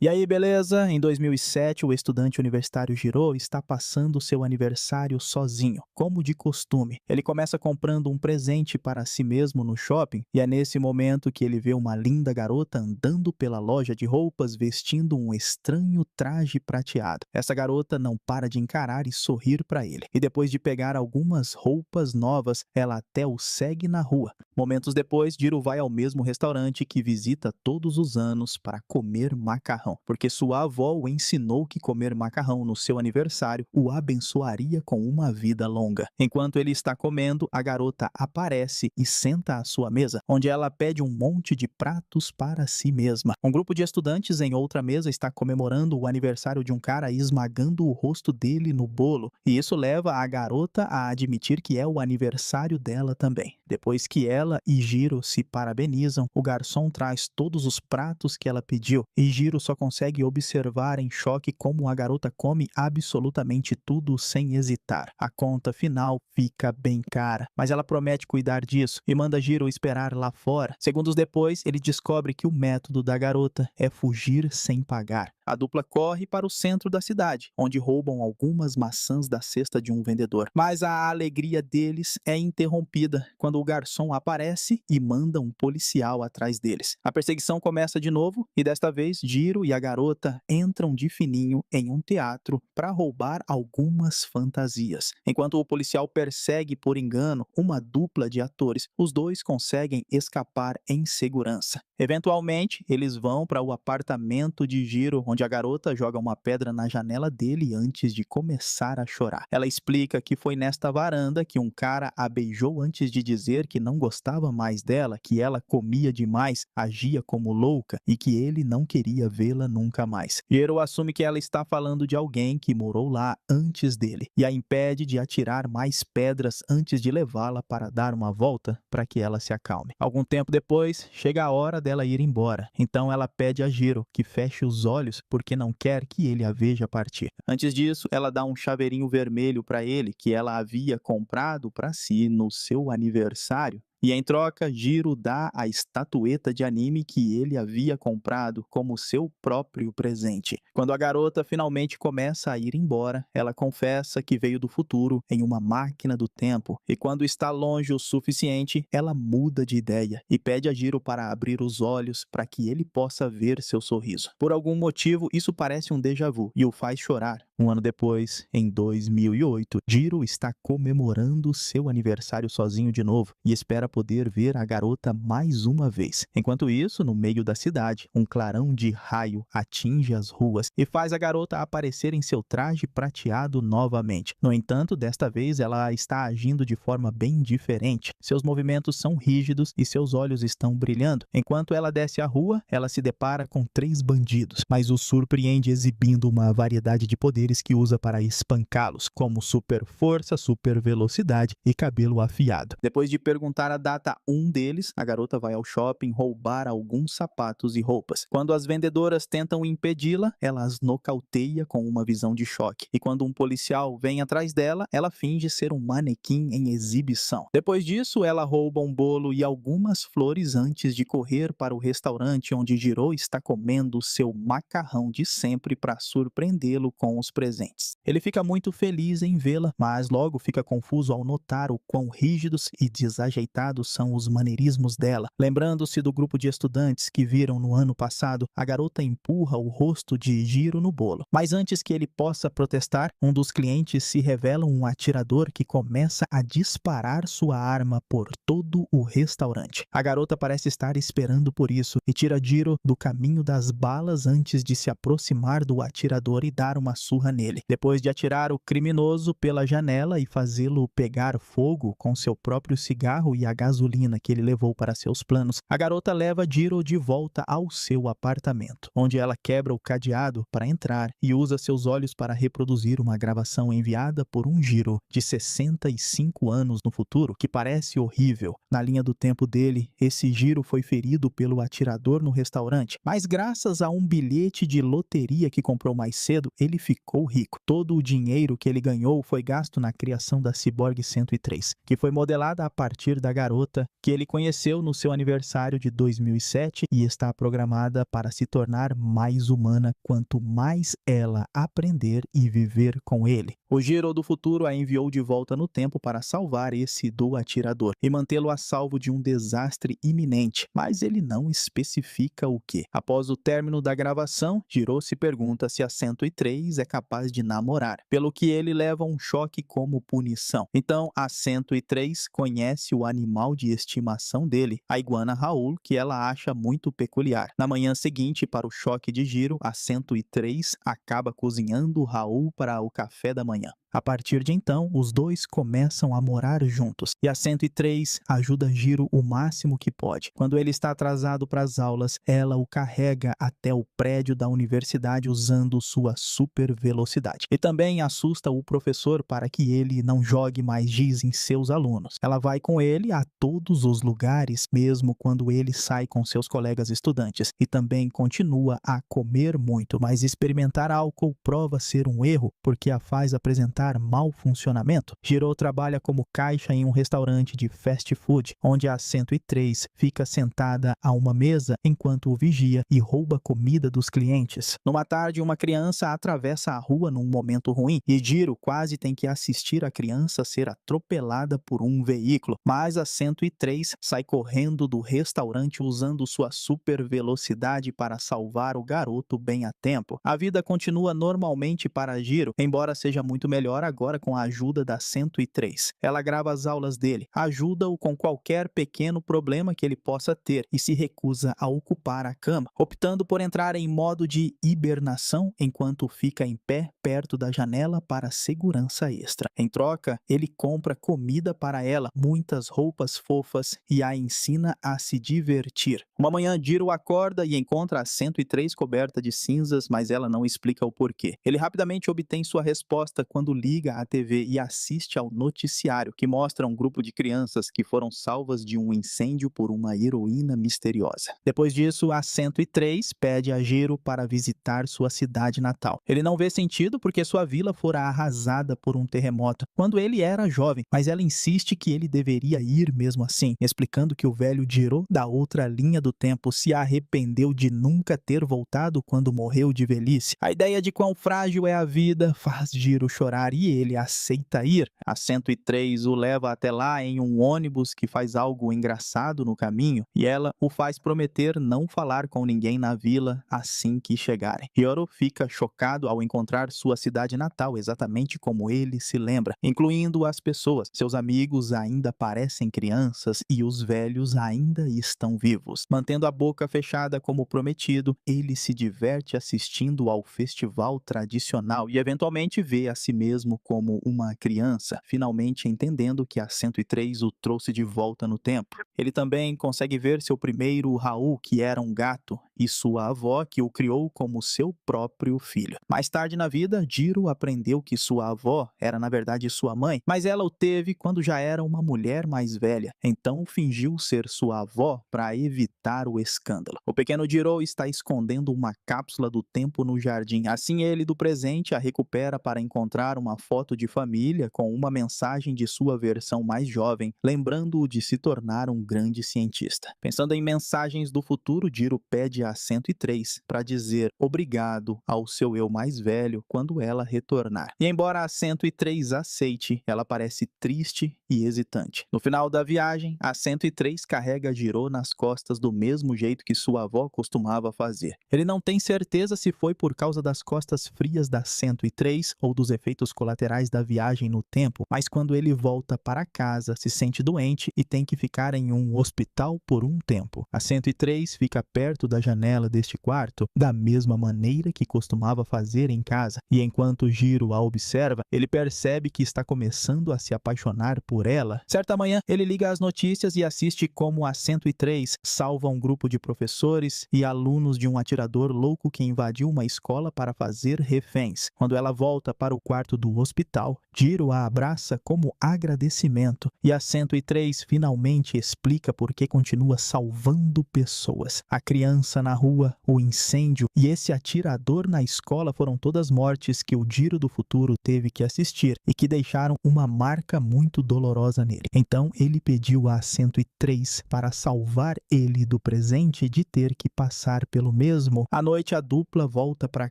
E aí, beleza? Em 2007, o estudante universitário Jiro está passando seu aniversário sozinho, como de costume. Ele começa comprando um presente para si mesmo no shopping, e é nesse momento que ele vê uma linda garota andando pela loja de roupas vestindo um estranho traje prateado. Essa garota não para de encarar e sorrir para ele, e depois de pegar algumas roupas novas, ela até o segue na rua. Momentos depois, Jiro vai ao mesmo restaurante que visita todos os anos para comer macarrão, porque sua avó o ensinou que comer macarrão no seu aniversário o abençoaria com uma vida longa. Enquanto ele está comendo, a garota aparece e senta à sua mesa, onde ela pede um monte de pratos para si mesma. Um grupo de estudantes em outra mesa está comemorando o aniversário de um cara esmagando o rosto dele no bolo, e isso leva a garota a admitir que é o aniversário dela também. Depois que ela e Jiro se parabenizam, o garçom traz todos os pratos que ela pediu, e Jiro só consegue observar em choque como a garota come absolutamente tudo sem hesitar. A conta final fica bem cara, mas ela promete cuidar disso e manda Jiro esperar lá fora. Segundos depois, ele descobre que o método da garota é fugir sem pagar. A dupla corre para o centro da cidade, onde roubam algumas maçãs da cesta de um vendedor. Mas a alegria deles é interrompida quando o garçom aparece e manda um policial atrás deles. A perseguição começa de novo e desta vez Jiro e a garota entram de fininho em um teatro para roubar algumas fantasias. Enquanto o policial persegue por engano uma dupla de atores, os dois conseguem escapar em segurança. Eventualmente, eles vão para o apartamento de Jiro, onde a garota joga uma pedra na janela dele antes de começar a chorar. Ela explica que foi nesta varanda que um cara a beijou antes de dizer que não gostava mais dela, que ela comia demais, agia como louca e que ele não queria vê-la nunca mais. Jiro assume que ela está falando de alguém que morou lá antes dele e a impede de atirar mais pedras antes de levá-la para dar uma volta para que ela se acalme. Algum tempo depois, chega a hora dela ir embora. Então ela pede a Jiro que feche os olhos porque não quer que ele a veja partir. Antes disso, ela dá um chaveirinho vermelho para ele que ela havia comprado para si no seu aniversário. E em troca, Jiro dá a estatueta de anime que ele havia comprado como seu próprio presente. Quando a garota finalmente começa a ir embora, ela confessa que veio do futuro em uma máquina do tempo, e quando está longe o suficiente, ela muda de ideia e pede a Jiro para abrir os olhos para que ele possa ver seu sorriso. Por algum motivo, isso parece um déjà vu e o faz chorar. Um ano depois, em 2008, Jiro está comemorando seu aniversário sozinho de novo e espera poder ver a garota mais uma vez. Enquanto isso, no meio da cidade, um clarão de raio atinge as ruas e faz a garota aparecer em seu traje prateado novamente. No entanto, desta vez ela está agindo de forma bem diferente. Seus movimentos são rígidos e seus olhos estão brilhando. Enquanto ela desce a rua, ela se depara com 3 bandidos, mas os surpreende exibindo uma variedade de poderes que usa para espancá-los, como super força, super velocidade e cabelo afiado. Depois de perguntar a data um deles, a garota vai ao shopping roubar alguns sapatos e roupas. Quando as vendedoras tentam impedi-la, ela as nocauteia com uma visão de choque. E quando um policial vem atrás dela, ela finge ser um manequim em exibição. Depois disso, ela rouba um bolo e algumas flores antes de correr para o restaurante onde Jiro está comendo seu macarrão de sempre para surpreendê-lo com os presentes. Ele fica muito feliz em vê-la, mas logo fica confuso ao notar o quão rígidos e desajeitados são os maneirismos dela. Lembrando-se do grupo de estudantes que viram no ano passado, a garota empurra o rosto de Jiro no bolo. Mas antes que ele possa protestar, um dos clientes se revela um atirador que começa a disparar sua arma por todo o restaurante. A garota parece estar esperando por isso e tira Jiro do caminho das balas antes de se aproximar do atirador e dar uma surra nele. Depois de atirar o criminoso pela janela e fazê-lo pegar fogo com seu próprio cigarro e a gasolina que ele levou para seus planos, a garota leva Jiro de volta ao seu apartamento, onde ela quebra o cadeado para entrar e usa seus olhos para reproduzir uma gravação enviada por um Jiro de 65 anos no futuro, que parece horrível. Na linha do tempo dele, esse Jiro foi ferido pelo atirador no restaurante, mas graças a um bilhete de loteria que comprou mais cedo, ele ficou ficou rico. Todo o dinheiro que ele ganhou foi gasto na criação da Ciborgue 103, que foi modelada a partir da garota que ele conheceu no seu aniversário de 2007 e está programada para se tornar mais humana quanto mais ela aprender e viver com ele. O Jiro do futuro a enviou de volta no tempo para salvar esse do atirador e mantê-lo a salvo de um desastre iminente, mas ele não especifica o que. Após o término da gravação, Jiro se pergunta se a 103 é capaz de namorar, pelo que ele leva um choque como punição. Então, a 103 conhece o animal de estimação dele, a iguana Raul, que ela acha muito peculiar. Na manhã seguinte, para o choque de Jiro, a 103 acaba cozinhando Raul para o café da manhã. A partir de então, os dois começam a morar juntos e a 103 ajuda Jiro o máximo que pode. Quando ele está atrasado para as aulas, ela o carrega até o prédio da universidade usando sua super velocidade. E também assusta o professor para que ele não jogue mais giz em seus alunos. Ela vai com ele a todos os lugares, mesmo quando ele sai com seus colegas estudantes, e também continua a comer muito, mas experimentar álcool prova ser um erro porque a faz apresentar mau funcionamento. Jiro trabalha como caixa em um restaurante de fast food, onde a 103 fica sentada a uma mesa enquanto o vigia e rouba comida dos clientes. Numa tarde, uma criança atravessa a rua num momento ruim e Jiro quase tem que assistir a criança ser atropelada por um veículo, mas a 103 sai correndo do restaurante usando sua super velocidade para salvar o garoto bem a tempo. A vida continua normalmente para Jiro, embora seja muito melhor agora com a ajuda da 103. Ela grava as aulas dele, ajuda-o com qualquer pequeno problema que ele possa ter e se recusa a ocupar a cama, optando por entrar em modo de hibernação enquanto fica em pé perto da janela para segurança extra. Em troca, ele compra comida para ela, muitas roupas fofas e a ensina a se divertir. Uma manhã, Jiro acorda e encontra a 103 coberta de cinzas, mas ela não explica o porquê. Ele rapidamente obtém sua resposta quando liga à TV e assiste ao noticiário, que mostra um grupo de crianças que foram salvas de um incêndio por uma heroína misteriosa. Depois disso, a 103 pede a Jiro para visitar sua cidade natal. Ele não vê sentido porque sua vila fora arrasada por um terremoto quando ele era jovem, mas ela insiste que ele deveria ir mesmo assim, explicando que o velho Jiro, da outra linha do tempo, se arrependeu de nunca ter voltado quando morreu de velhice. A ideia de quão frágil é a vida faz Jiro chorar e ele aceita ir. A 103 o leva até lá em um ônibus que faz algo engraçado no caminho e ela o faz prometer não falar com ninguém na vila assim que chegarem. Jiro fica chocado ao encontrar sua cidade natal exatamente como ele se lembra, incluindo as pessoas. Seus amigos ainda parecem crianças e os velhos ainda estão vivos. Mantendo a boca fechada como prometido, ele se diverte assistindo ao festival tradicional e eventualmente vê a si mesmo como uma criança, finalmente entendendo que a 103 o trouxe de volta no tempo. Ele também consegue ver seu primeiro Raul, que era um gato, e sua avó, que o criou como seu próprio filho. Mais tarde na vida, Jiro aprendeu que sua avó era na verdade sua mãe, mas ela o teve quando já era uma mulher mais velha, então fingiu ser sua avó para evitar o escândalo. O pequeno Jiro está escondendo uma cápsula do tempo no jardim, assim ele do presente a recupera para encontrar uma foto de família com uma mensagem de sua versão mais jovem, lembrando-o de se tornar um grande cientista. Pensando em mensagens do futuro, Jiro pede a 103 para dizer obrigado ao seu eu mais velho quando ela retornar. E embora a 103 aceite, ela parece triste e hesitante. No final da viagem, a 103 carrega Jiro nas costas do mesmo jeito que sua avó costumava fazer. Ele não tem certeza se foi por causa das costas frias da 103 ou dos efeitos colaterais da viagem no tempo, mas quando ele volta para casa, se sente doente e tem que ficar em um hospital por um tempo. A 103 fica perto da janela deste quarto, da mesma maneira que costumava fazer em casa, e enquanto Jiro a observa, ele percebe que está começando a se apaixonar por ela. Certa manhã, ele liga às notícias e assiste como a 103 salva um grupo de professores e alunos de um atirador louco que invadiu uma escola para fazer reféns. Quando ela volta para o quarto, quarto do hospital, Jiro a abraça como agradecimento e a 103 finalmente explica por que continua salvando pessoas. A criança na rua, o incêndio e esse atirador na escola foram todas mortes que o Jiro do futuro teve que assistir e que deixaram uma marca muito dolorosa nele. Então ele pediu a 103 para salvar ele do presente de ter que passar pelo mesmo. À noite a dupla volta para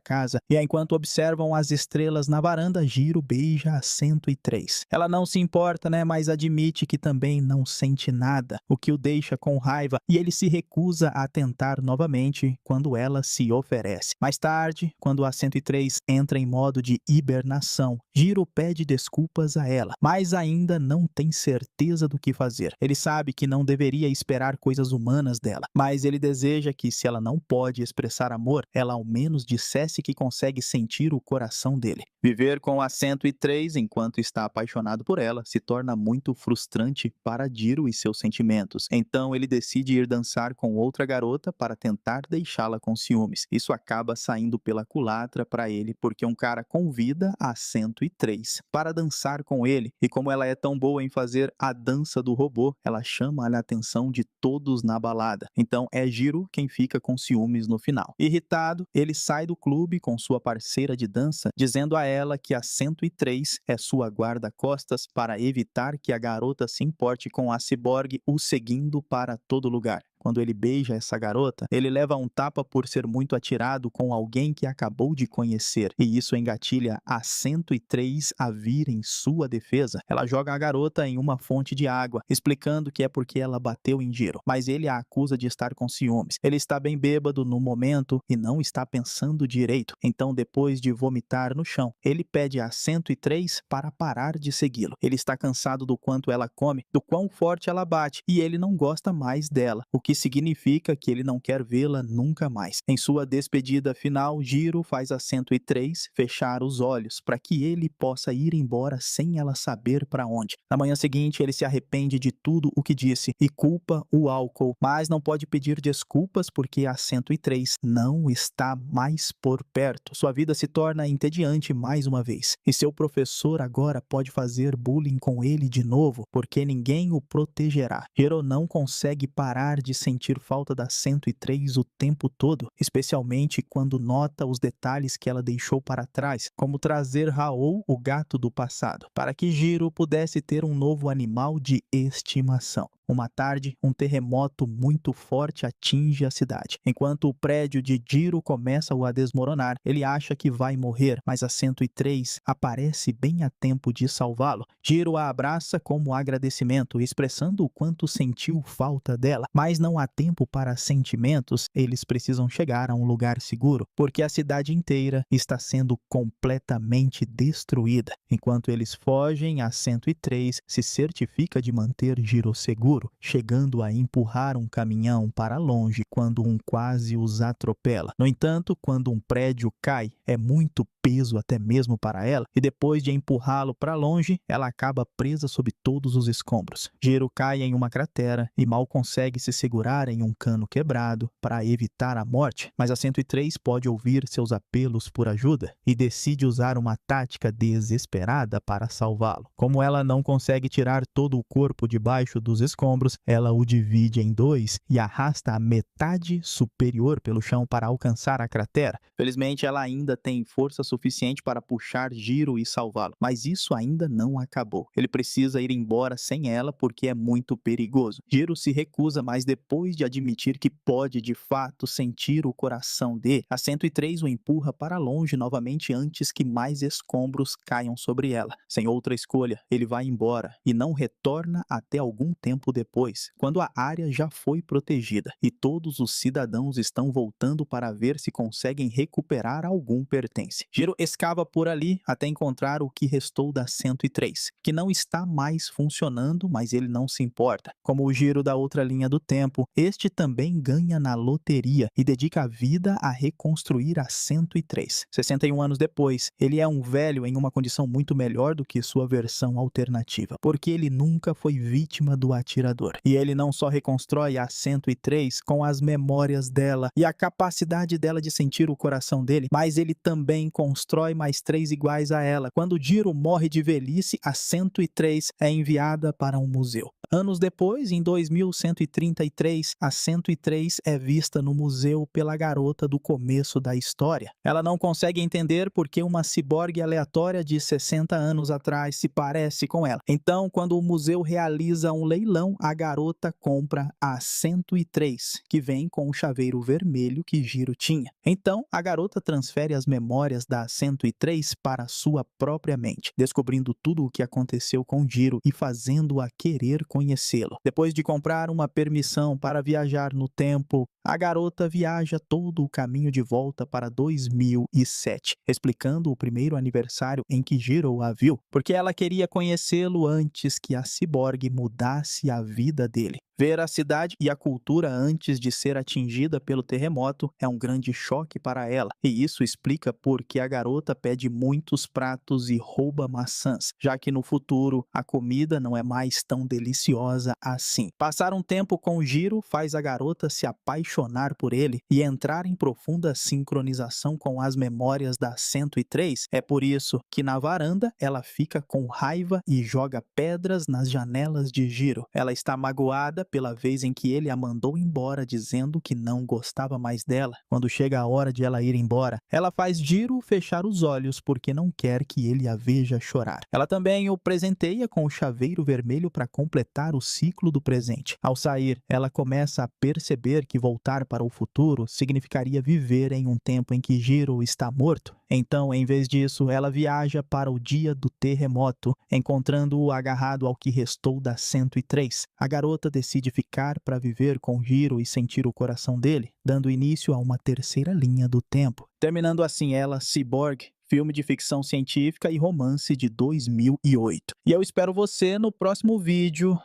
casa e enquanto observam as estrelas na varanda, Jiro beija a 103. Ela não se importa, mas admite que também não sente nada, o que o deixa com raiva e ele se recusa a tentar novamente quando ela se oferece. Mais tarde, quando a 103 entra em modo de hibernação, Jiro pede desculpas a ela, mas ainda não tem certeza do que fazer. Ele sabe que não deveria esperar coisas humanas dela, mas ele deseja que, se ela não pode expressar amor, ela ao menos dissesse que consegue sentir o coração dele. Viver com a 103 enquanto está apaixonado por ela se torna muito frustrante para Jiro e seus sentimentos. Então ele decide ir dançar com outra garota para tentar deixá-la com ciúmes. Isso acaba saindo pela culatra para ele porque um cara convida a 103 para dançar com ele e como ela é tão boa em fazer a dança do robô, ela chama a atenção de todos na balada. Então é Jiro quem fica com ciúmes no final. Irritado, ele sai do clube com sua parceira de dança, dizendo a ela que a 103 é sua guarda-costas para evitar que a garota se importe com a ciborgue o seguindo para todo lugar. Quando ele beija essa garota, ele leva um tapa por ser muito atirado com alguém que acabou de conhecer, e isso engatilha a 103 a vir em sua defesa. Ela joga a garota em uma fonte de água, explicando que é porque ela bateu em Jiro, mas ele a acusa de estar com ciúmes. Ele está bem bêbado no momento e não está pensando direito, então depois de vomitar no chão, ele pede a 103 para parar de segui-lo. Ele está cansado do quanto ela come, do quão forte ela bate, e ele não gosta mais dela, o que significa que ele não quer vê-la nunca mais. Em sua despedida final, Jiro faz a 103 fechar os olhos para que ele possa ir embora sem ela saber para onde. Na manhã seguinte, ele se arrepende de tudo o que disse e culpa o álcool, mas não pode pedir desculpas porque a 103 não está mais por perto. Sua vida se torna entediante mais uma vez, e seu professor agora pode fazer bullying com ele de novo porque ninguém o protegerá. Jiro não consegue parar de sentir falta da 103 o tempo todo, especialmente quando nota os detalhes que ela deixou para trás, como trazer Raul, o gato do passado, para que Jiro pudesse ter um novo animal de estimação. Uma tarde, um terremoto muito forte atinge a cidade. Enquanto o prédio de Jiro começa a desmoronar, ele acha que vai morrer, mas a 103 aparece bem a tempo de salvá-lo. Jiro a abraça como agradecimento, expressando o quanto sentiu falta dela, mas não há tempo para sentimentos, eles precisam chegar a um lugar seguro, porque a cidade inteira está sendo completamente destruída. Enquanto eles fogem, a 103 se certifica de manter Jiro seguro, chegando a empurrar um caminhão para longe quando um quase os atropela. No entanto, quando um prédio cai, é muito peso até mesmo para ela, e depois de empurrá-lo para longe, ela acaba presa sob todos os escombros. Jiro cai em uma cratera e mal consegue se segurar em um cano quebrado para evitar a morte, mas a 103 pode ouvir seus apelos por ajuda e decide usar uma tática desesperada para salvá-lo. Como ela não consegue tirar todo o corpo debaixo dos escombros, ela o divide em dois e arrasta a metade superior pelo chão para alcançar a cratera. Felizmente, ela ainda tem força suficiente para puxar Jiro e salvá-lo, mas isso ainda não acabou. Ele precisa ir embora sem ela porque é muito perigoso. Jiro se recusa, mas depois de admitir que pode de fato sentir o coração dele, a 103 o empurra para longe novamente antes que mais escombros caiam sobre ela. Sem outra escolha, ele vai embora e não retorna até algum tempo depois, quando a área já foi protegida e todos os cidadãos estão voltando para ver se conseguem recuperar algum pertence. Jiro escava por ali até encontrar o que restou da 103, que não está mais funcionando, mas ele não se importa. Como o Jiro da outra linha do tempo, este também ganha na loteria e dedica a vida a reconstruir a 103. 61 anos depois, ele é um velho em uma condição muito melhor do que sua versão alternativa, porque ele nunca foi vítima do atirador. E ele não só reconstrói a 103 com as memórias dela e a capacidade dela de sentir o coração dele, mas ele também consegue constrói mais 3 iguais a ela. Quando Jiro morre de velhice, a 103 é enviada para um museu. Anos depois, em 2133, a 103 é vista no museu pela garota do começo da história. Ela não consegue entender por que uma ciborgue aleatória de 60 anos atrás se parece com ela. Então, quando o museu realiza um leilão, a garota compra a 103, que vem com o chaveiro vermelho que Jiro tinha. Então, a garota transfere as memórias da 103 para sua própria mente, descobrindo tudo o que aconteceu com Jiro e fazendo-a querer conhecê-lo. Depois de comprar uma permissão para viajar no tempo, a garota viaja todo o caminho de volta para 2007, explicando o primeiro aniversário em que Jiro a viu, porque ela queria conhecê-lo antes que a ciborgue mudasse a vida dele. Ver a cidade e a cultura antes de ser atingida pelo terremoto é um grande choque para ela, e isso explica por que a garota pede muitos pratos e rouba maçãs, já que no futuro a comida não é mais tão deliciosa assim. Passar um tempo com Jiro faz a garota se apaixonar por ele e entrar em profunda sincronização com as memórias da 103. É por isso que na varanda ela fica com raiva e joga pedras nas janelas de Jiro. Ela está magoada pela vez em que ele a mandou embora dizendo que não gostava mais dela. Quando chega a hora de ela ir embora, ela faz Jiro fechar os olhos porque não quer que ele a veja chorar. Ela também o presenteia com o chaveiro vermelho para completar o ciclo do presente. Ao sair, ela começa a perceber que voltar para o futuro significaria viver em um tempo em que Jiro está morto. Então, em vez disso, ela viaja para o dia do terremoto, encontrando-o agarrado ao que restou da 103. A garota decide ficar para viver com Jiro e sentir o coração dele, dando início a uma terceira linha do tempo. Terminando assim ela, Cyborg, filme de ficção científica e romance de 2008. E eu espero você no próximo vídeo.